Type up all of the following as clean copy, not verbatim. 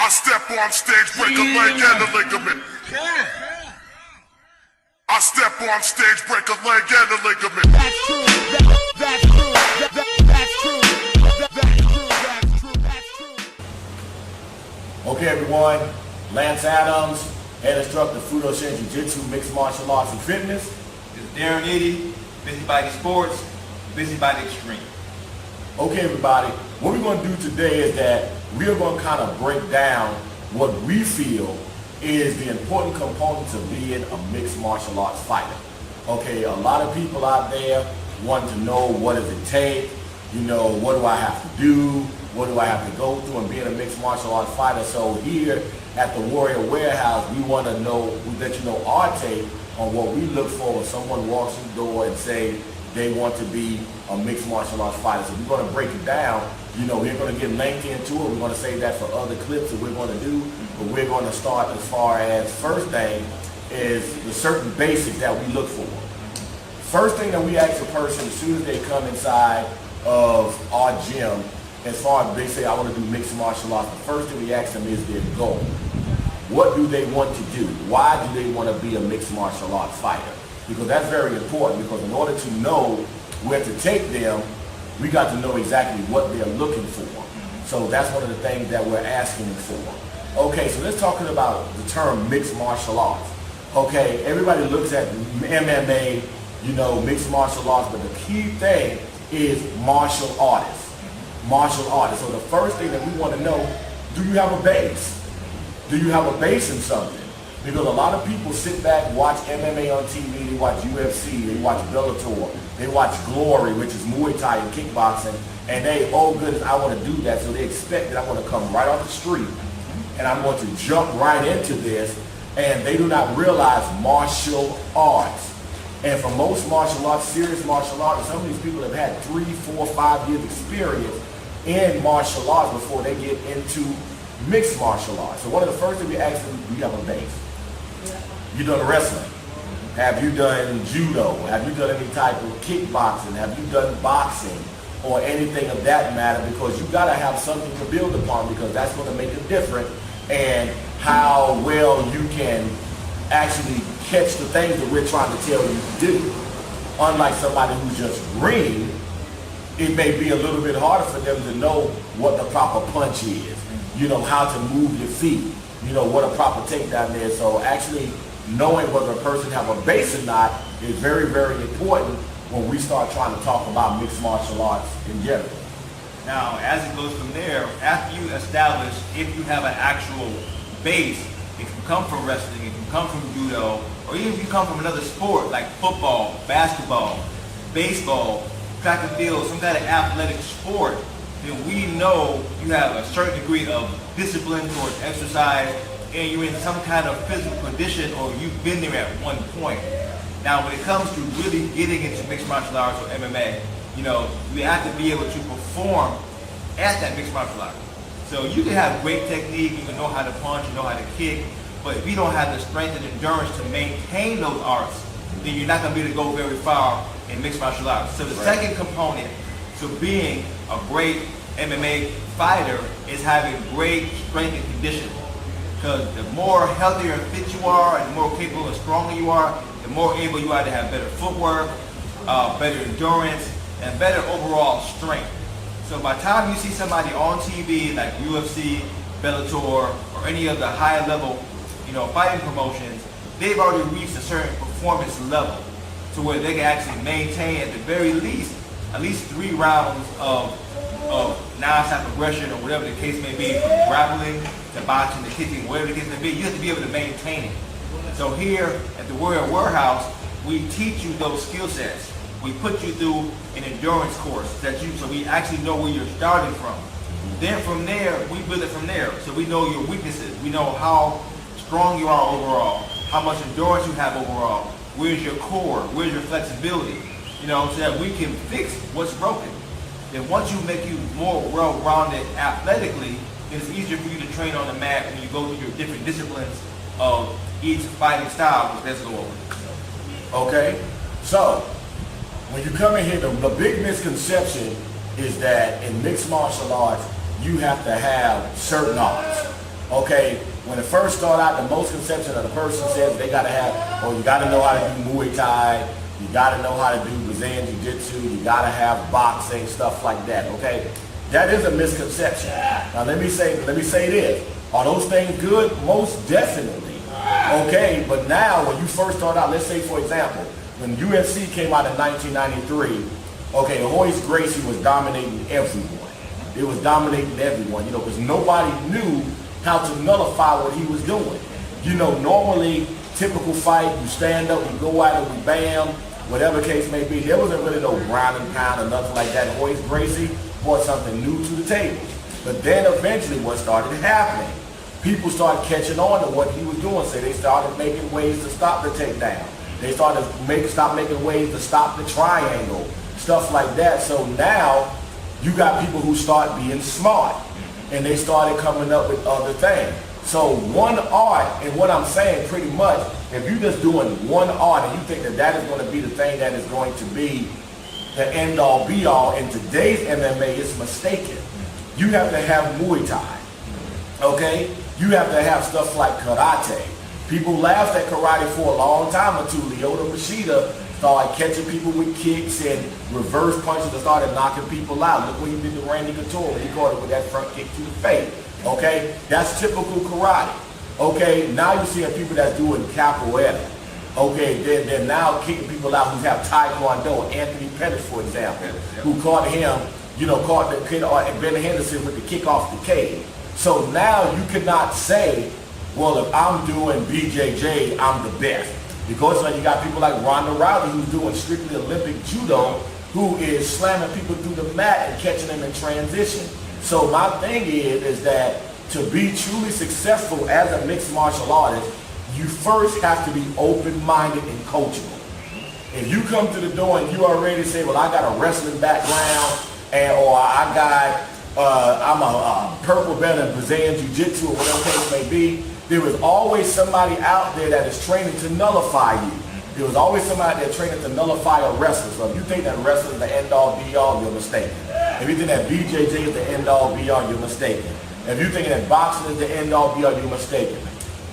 I step on stage, break a leg and a ligament. I step on stage, break a leg and a ligament. That's true. That's true. That's true. That's true. Okay, everyone. Lance Adams, head instructor, Fudo Shin Jiu-Jitsu, mixed martial arts and fitness. This is Darrin Eaddy, Busybody Sports, Busybody Extreme. Okay, everybody. What we're going to do today is that we are going to kind of break down what we feel is the important components of being a mixed martial arts fighter. Okay, a lot of people out there want to know what does it take, what do I have to do, what do I have to go through in being a mixed martial arts fighter. So here at the Warrior Warehouse, we want to know, we let you know our take on what we look for when someone walks in the door and say they want to be a mixed martial arts fighter. So we're going to break it down. We're going to get lengthy into it. We're going to save that for other clips that we're going to do. But we're going to start as far as first thing is the certain basics that we look for. First thing that we ask a person as soon as they come inside of our gym, as far as they say, I want to do mixed martial arts, the first thing we ask them is their goal. What do they want to do? Why do they want to be a mixed martial arts fighter? Because that's very important, because in order to know where to take them, we got to know exactly what they're looking for. So that's one of the things that we're asking them for. Okay, so let's talk about the term mixed martial arts. Okay, everybody looks at MMA, mixed martial arts, but the key thing is martial artists. Martial artists. So the first thing that we want to know, do you have a base? Do you have a base in something? Because a lot of people sit back, watch MMA on TV, they watch UFC, they watch Bellator, they watch Glory, which is Muay Thai and kickboxing, and they, oh goodness, I want to do that. So they expect that I'm going to come right off the street and I'm going to jump right into this, and they do not realize martial arts. And for most martial arts, serious martial arts, some of these people have had 3, 4, 5 years experience in martial arts before they get into mixed martial arts. So one of the first things we ask them, do you have a base? You done wrestling? Have you done judo? Have you done any type of kickboxing? Have you done boxing or anything of that matter? Because you got to have something to build upon, because that's going to make a difference in how well you can actually catch the things that we're trying to tell you to do. Unlike somebody who's just green, it may be a little bit harder for them to know what the proper punch is, how to move your feet, what a proper takedown is. So actually knowing whether a person have a base or not is very, very important when we start trying to talk about mixed martial arts in general. Now, as it goes from there, after you establish if you have an actual base, it can come from wrestling, it can come from judo, or even if you come from another sport like football, basketball, baseball, track and field, some kind of athletic sport, then we know you have a certain degree of discipline towards exercise, and you're in some kind of physical condition, or you've been there at one point. Now, when it comes to really getting into mixed martial arts or MMA, you have to be able to perform at that mixed martial art. So you can have great technique, you can know how to punch, you know how to kick, but if you don't have the strength and endurance to maintain those arts, then you're not going to be able to go very far in mixed martial arts. So the second component to being a great MMA fighter is having great strength and conditioning. Because the more healthier and fit you are, and the more capable and stronger you are, the more able you are to have better footwork, better endurance, and better overall strength. So by the time you see somebody on TV like UFC, Bellator, or any of the high level, fighting promotions, they've already reached a certain performance level to where they can actually maintain at the very least at least 3 rounds of non-stop aggression, or whatever the case may be, from grappling to boxing to kicking, whatever the case may be. You have to be able to maintain it. So here at the Warrior Warehouse, we teach you those skill sets. We put you through an endurance course so we actually know where you're starting from. Then from there, we build it from there. So we know your weaknesses. We know how strong you are overall, how much endurance you have overall, where's your core, where's your flexibility, so that we can fix what's broken. Then once you make you more well-rounded athletically, it's easier for you to train on the mat when you go through your different disciplines of each fighting style, which let's go over. Okay, so when you come in here, the big misconception is that in mixed martial arts, you have to have certain arts. Okay, when it first started out, the most conception of the person says they gotta have, or you gotta know how to do Muay Thai, you gotta know how to do Brazilian Jiu-Jitsu, you gotta have boxing, stuff like that, okay? That is a misconception. Now let me say this. Are those things good? Most definitely. Okay, but now when you first start out, let's say for example, when UFC came out in 1993, okay, Royce Gracie was dominating everyone. It was dominating everyone, you know, because nobody knew how to nullify what he was doing. You know, normally, typical fight, you stand up, you go at it, we bam, whatever case may be. There wasn't really no ground and pound or nothing like that. Royce Gracie brought something new to the table. But then eventually what started happening, people started catching on to what he was doing. So they started making ways to stop the takedown. They started stop making ways to stop the triangle, stuff like that. So now you got people who start being smart, and they started coming up with other things. So one art, and what I'm saying pretty much, if you're just doing one art and you think that that is going to be the thing that is going to be the end all be all, in today's MMA, it's mistaken. You have to have Muay Thai, okay? You have to have stuff like karate. People laughed at karate for a long time until Lyoto Machida started catching people with kicks and reverse punches and started knocking people out. Look what he did to Randy Couture. He caught it with that front kick to the face. Okay, that's typical karate. Okay, now you're seeing people that's doing capoeira. Okay, they're now kicking people out who have taekwondo. Anthony Pettis, for example, who caught him, you know, caught the kid, or Ben Henderson with the kick off the cage. So now you cannot say, well, if I'm doing BJJ, I'm the best. Because like, you got people like Ronda Rousey who's doing strictly Olympic judo, who is slamming people through the mat and catching them in transition. So my thing is that to be truly successful as a mixed martial artist, you first have to be open-minded and coachable. If you come to the door and you already say, well, I got a wrestling background, or I got, I'm a purple belt in Brazilian Jiu-Jitsu, or whatever case may be, there is always somebody out there that is training to nullify you. There was always somebody out there training to nullify a wrestler. So if you think that wrestling is the end-all, be-all, you're mistaken. If you think that BJJ is the end-all, be-all, you're mistaken. If you think that boxing is the end-all, be-all, you're mistaken.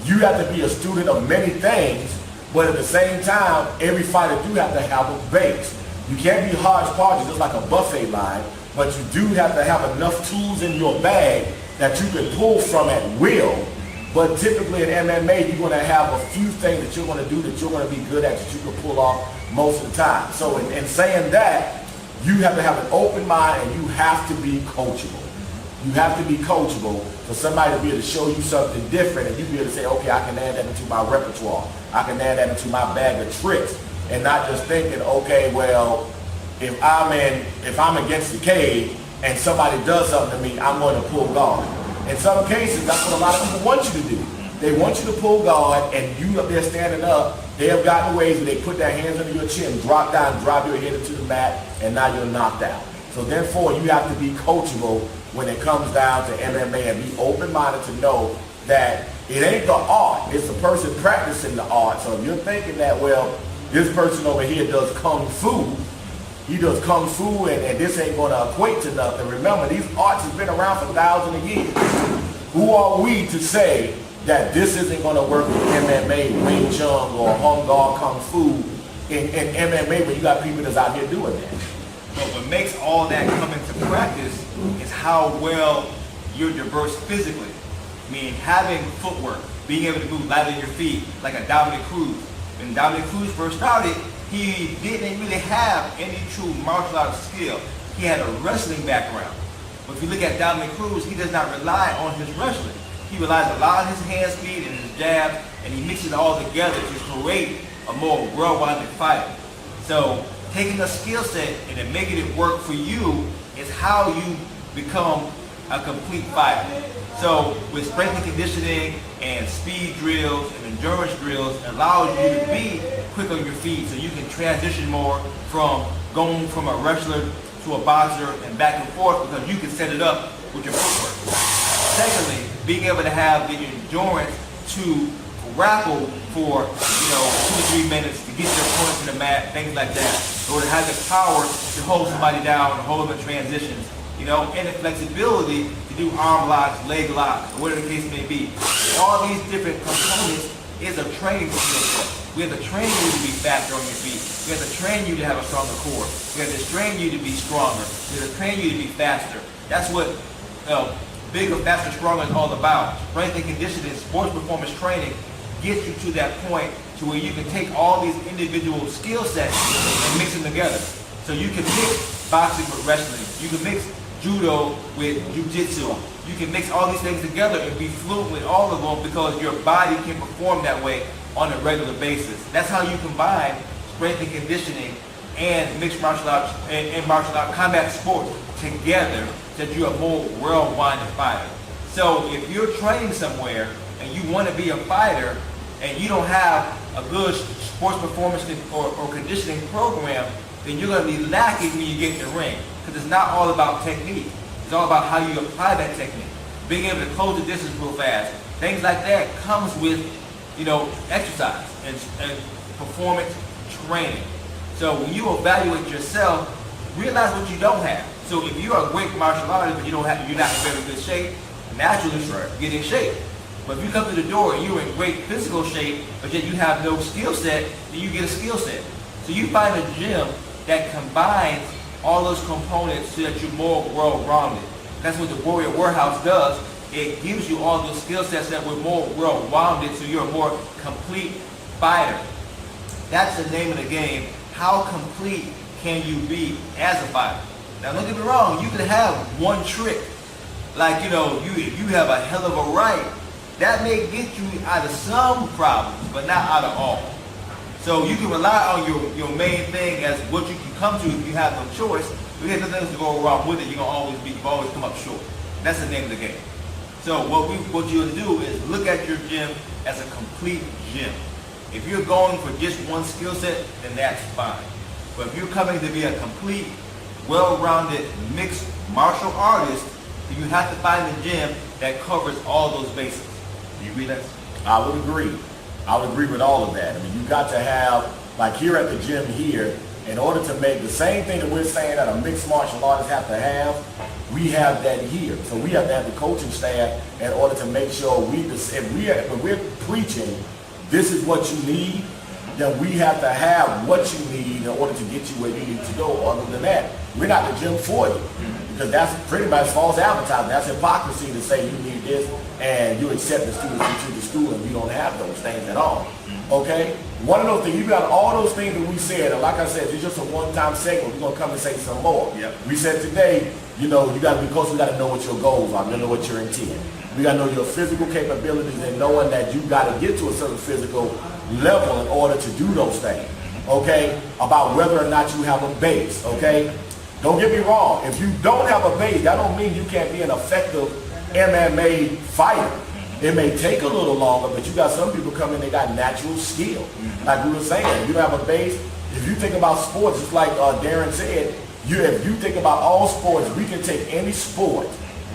You have to be a student of many things, but at the same time, every fighter do have to have a base. You can't be hodgepodge just like a buffet line, but you do have to have enough tools in your bag that you can pull from at will. But typically in MMA, you're going to have a few things that you're going to do that you're going to be good at that you can pull off most of the time. So in saying that, you have to have an open mind and you have to be coachable. You have to be coachable for somebody to be able to show you something different and you be able to say, okay, I can add that into my repertoire. I can add that into my bag of tricks, and not just thinking, okay, well, if I'm against the cage and somebody does something to me, I'm going to pull guard. In some cases, that's what a lot of people want you to do. They want you to pull guard, and you up there standing up, they have gotten ways where they put their hands under your chin, drop down, drop your head into the mat, and now you're knocked out. So therefore, you have to be coachable when it comes down to MMA and be open-minded to know that it ain't the art, it's the person practicing the art. So if you're thinking that, well, this person over here does Kung Fu, he does Kung Fu and this ain't going to equate to nothing. Remember, these arts have been around for thousands of years. Who are we to say that this isn't going to work with MMA, Wing Chun, or Hung Gar Kung Fu in MMA when you got people that's out here doing that? But what makes all that come into practice is how well you're diverse physically. I mean, having footwork, being able to move light on your feet, like a Dominic Cruz. When Dominic Cruz first started, he didn't really have any true martial arts skill. He had a wrestling background. But if you look at Dominic Cruz, he does not rely on his wrestling. He relies a lot on his hand speed and his jab, and he mixes it all together to create a more well-rounded fighter. So taking a skill set and then making it work for you is how you become a complete fighter. So with strength and conditioning and speed drills and endurance drills, it allows you to be quick on your feet so you can transition more from going from a wrestler to a boxer and back and forth because you can set it up with your footwork. Secondly, being able to have the endurance to grapple for 2 to 3 minutes to get your opponent to the mat, things like that. Or to have the power to hold somebody down and hold them in transitions and the flexibility to do arm locks, leg locks, or whatever the case may be. All these different components is a training skill set. We have to train you to be faster on your feet. We have to train you to have a stronger core. We have to train you to be stronger. We have to train you to be faster. That's what bigger, faster, stronger is all about. Strength and conditioning, sports performance training gets you to that point to where you can take all these individual skill sets and mix them together. So you can mix boxing with wrestling. You can mix judo with jiu-jitsu. You can mix all these things together and be fluent with all of them because your body can perform that way on a regular basis. That's how you combine strength and conditioning and mixed martial arts and martial art combat sports together so that you're a more well-rounded fighter. So if you're training somewhere and you want to be a fighter and you don't have a good sports performance or conditioning program, then you're going to be lacking when you get in the ring. Because it's not all about technique. It's all about how you apply that technique. Being able to close the distance real fast. Things like that comes with, exercise and performance training. So when you evaluate yourself, realize what you don't have. So if you're a great martial artist, but you're not in very good shape, naturally get in shape. But if you come to the door and you're in great physical shape, but yet you have no skill set, then you get a skill set. So you find a gym that combines all those components so that you're more well-rounded. That's what the Warrior Warehouse does. It gives you all those skill sets that we're more well-rounded, so you're a more complete fighter. That's the name of the game. How complete can you be as a fighter? Now don't get me wrong, you can have one trick. Like, you have a hell of a right. That may get you out of some problems, but not out of all. So you can rely on your main thing as what you can come to if you have no choice. If you have nothing else to go wrong with it, you've always come up short. That's the name of the game. So what you'll do is look at your gym as a complete gym. If you're going for just one skill set, then that's fine. But if you're coming to be a complete, well-rounded, mixed martial artist, then you have to find a gym that covers all those bases. Do you agree with that? I would agree. I would agree with all of that. I mean, you got to have, like here at the gym here, in order to make the same thing that we're saying that a mixed martial artist have to have, we have that here. So we have to have the coaching staff in order to make sure if we're preaching, this is what you need, then we have to have what you need in order to get you where you need to go. Other than that, we're not the gym for you. Because that's pretty much false advertising. That's hypocrisy to say you need this and you accept the students into the school and you don't have those things at all. Okay? One of those things, you got all those things that we said, and like I said, it's just a one-time segment. We're going to come and say some more. Yep. We said today, you got to be close, we got to know what your goals are, we got to know what your intent. We got to know your physical capabilities and knowing that you got to get to a certain physical level in order to do those things. Okay? About whether or not you have a base. Okay? Don't get me wrong. If you don't have a base, that don't mean you can't be an effective MMA fighter. It may take a little longer, but you got some people come in, they got natural skill. Like we were saying, you have a base. If you think about sports, just like Darrin said, if you think about all sports, we can take any sport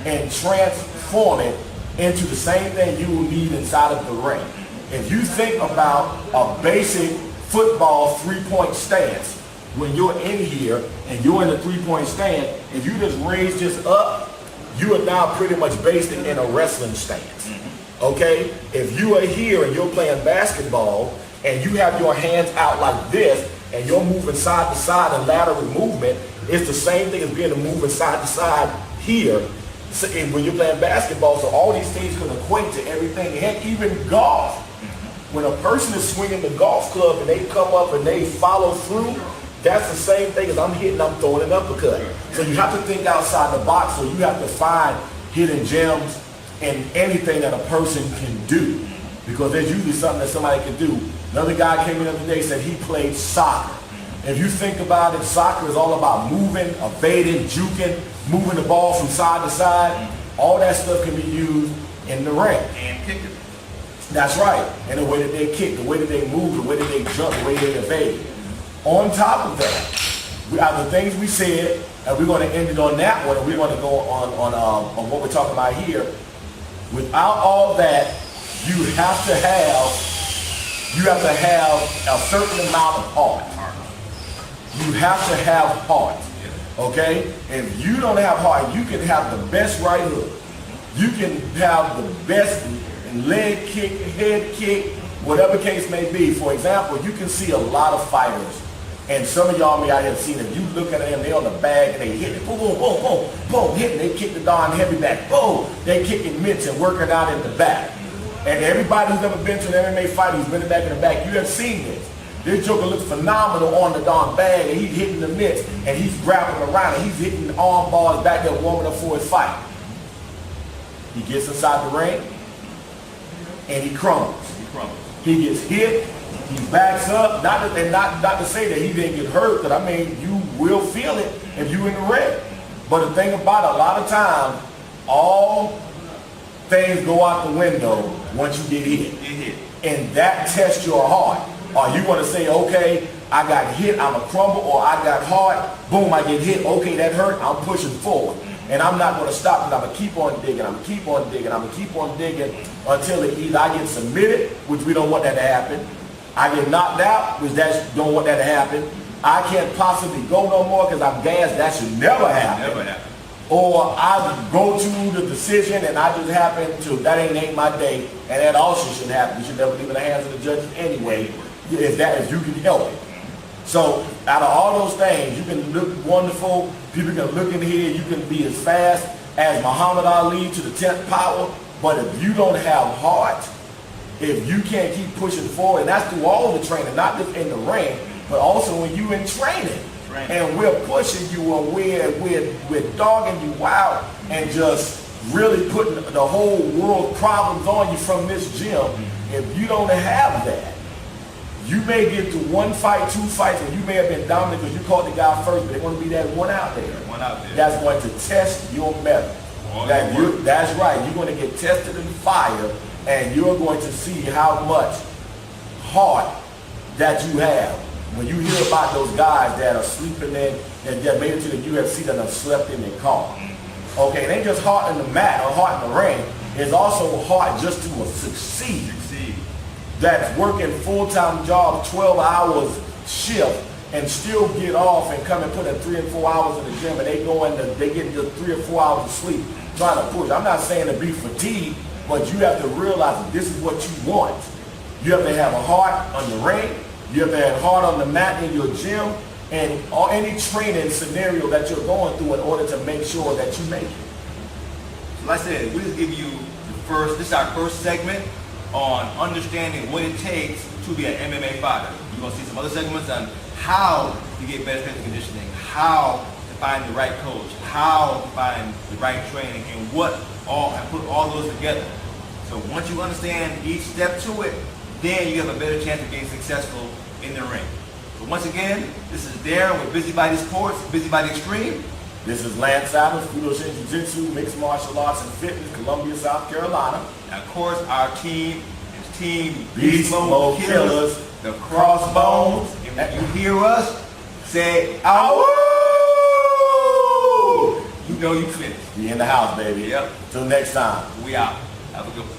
and transform it into the same thing you will need inside of the ring. If you think about a basic football three-point stance, when you're in here and you're in the three-point stand, if you just raise this up, you are now pretty much based in a wrestling stance. Okay? If you are here and you're playing basketball and you have your hands out like this and you're moving side to side and lateral movement, it's the same thing as being moving side to side here. So, and when you're playing basketball, so all these things can equate to everything. Heck, even golf. When a person is swinging the golf club and they come up and they follow through, that's the same thing as I'm hitting, I'm throwing an uppercut. So you have to think outside the box, so you have to find hidden gems in anything that a person can do. Because there's usually something that somebody can do. Another guy came in the other day and said he played soccer. If you think about it, soccer is all about moving, evading, juking, moving the ball from side to side. All that stuff can be used in the ring. And kicking. That's right. And the way that they kick, the way that they move, the way that they jump, the way they evade. On top of that, we have the things we said, and we're going to end it on that one, and we're going to go on what we're talking about here. Without all that, you have to have a certain amount of heart. You have to have heart. Okay? If you don't have heart, you can have the best right hook. You can have the best leg kick, head kick, whatever case may be. For example, you can see a lot of fighters, and some of y'all may I have seen, if you look at them, they're on the bag and they hit it, boom, boom, boom, boom, boom, hitting, they kick the darn heavy back, boom, they kicking mitts and working out in the back. And everybody who's ever been to an MMA fight, who's been back in the back, you have seen this. This joker looks phenomenal on the darn bag, and he's hitting the mitts, and he's grappling around, and he's hitting the arm bars back there, warming up for his fight. He gets inside the ring, and he crumbles. He gets hit, he backs up, not to say that he didn't get hurt, because I mean, you will feel it if you're in the ring. But the thing about it, a lot of times, all things go out the window once you get hit. And that tests your heart. Are you going to say, okay, I got hit, I'm a crumble, or I got hard, boom, I get hit, okay, that hurt, I'm pushing forward. And I'm not going to stop, and I'm going to keep on digging, I'm going to keep on digging, I'm going to keep on digging until either I get submitted, which we don't want that to happen, I get knocked out, which don't want that to happen, I can't possibly go no more because I'm gassed, that should never happen. Or I go to the decision and I just happen to, that ain't my day, and that also should happen. You should never leave in the hands of the judges anyway, if you can help it. So out of all those things, you can look wonderful, people can look in here, you can be as fast as Muhammad Ali to the 10th power, but if you don't have heart, if you can't keep pushing forward, and that's through all the training, not just in the ring, but also when you in training. And we're pushing you, and we're dogging you out and just really putting the whole world problems on you from this gym. If you don't have that, you may get to one fight, two fights, and you may have been dominant because you caught the guy first, but there's going to be that one out there. That's going to test your mettle. That's right. You're going to get tested in fire, and you're going to see how much heart that you have. When you hear about those guys that are sleeping in and that made it to the UFC that have slept in their car. Okay, it ain't just heart in the mat or heart in the ring. It's also heart just to succeed. That's working full-time job, 12 hours shift, and still get off and come and put in 3 and 4 hours in the gym, and they get just 3 or 4 hours of sleep trying to push. I'm not saying to be fatigued, but you have to realize that this is what you want. You have to have a heart on the ring. You have to have heart on the mat in your gym, and any training scenario that you're going through in order to make sure that you make it. So like I said, we just give you this is our first segment on understanding what it takes to be an MMA fighter. You're going to see some other segments on how to get better strength and conditioning, how to find the right coach, how to find the right training, and put all those together. So once you understand each step to it, then you have a better chance of being successful in the ring. So once again, this is Darrin with Busybody Sports, Busybody Extreme. This is Lance Adams, Judo Shin Jiu-Jitsu, Mixed Martial Arts and Fitness, Columbia, South Carolina. And of course, our team is Team Beast Mode Killers, the Crossbones. And when you hear us, say, "Ow!" You know you finished. We in the house, baby. Yep. Till next time. We out. Have a good one.